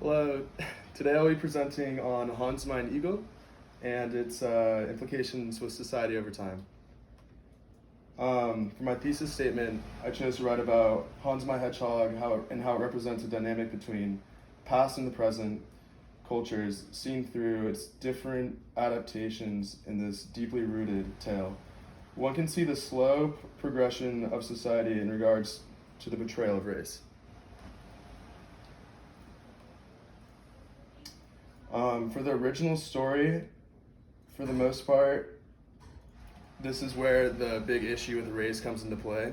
Hello, today I'll be presenting on Hans Mein Eagle and its implications with society over time. For my thesis statement, I chose to write about Hans my Hedgehog and how it represents a dynamic between past and the present cultures seen through its different adaptations in this deeply rooted tale. One can see the slow progression of society in regards to the betrayal of race. For the original story, for the most part, this is where the big issue with race comes into play.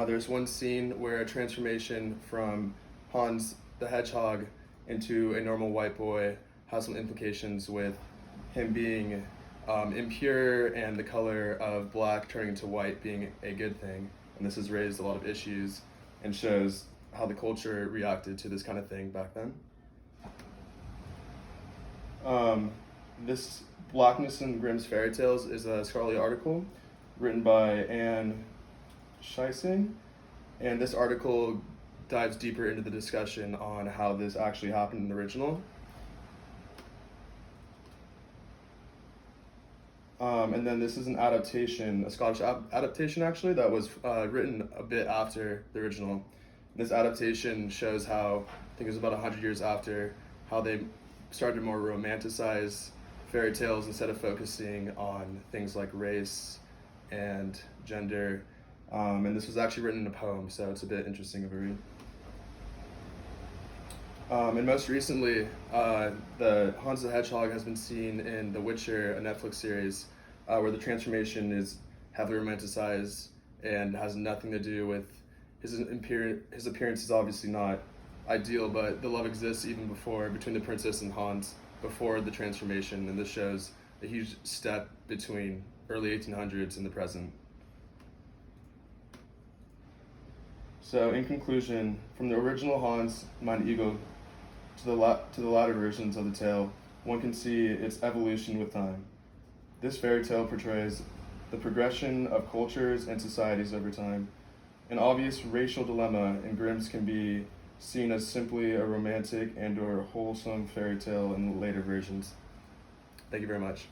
There's one scene where a transformation from Hans the Hedgehog into a normal white boy has some implications with him being impure and the color of black turning to white being a good thing. And this has raised a lot of issues and shows how the culture reacted to this kind of thing back then. This Blackness in Grimm's Fairy Tales is a scholarly article written by Anne Scheising, and this article dives deeper into the discussion on how this actually happened in the original. And then this is an adaptation, a Scottish adaptation actually, that was written a bit after the original. This adaptation shows how, I think it was about 100 years after, how they started to more romanticize fairy tales instead of focusing on things like race and gender. And this was actually written in a poem, so it's a bit interesting of a read. And most recently, the Hans the Hedgehog has been seen in The Witcher, a Netflix series, where the transformation is heavily romanticized and has nothing to do with his appearance is obviously not ideal, but the love exists even between the princess and Hans before the transformation, and this shows a huge step between early 1800s and the present. So in conclusion, from the original Hans Mein Eagle to the latter versions of the tale, one can see its evolution with time. This fairy tale portrays the progression of cultures and societies over time. An obvious racial dilemma in Grimm's can be seen as simply a romantic and/or wholesome fairy tale in later versions. Thank you very much.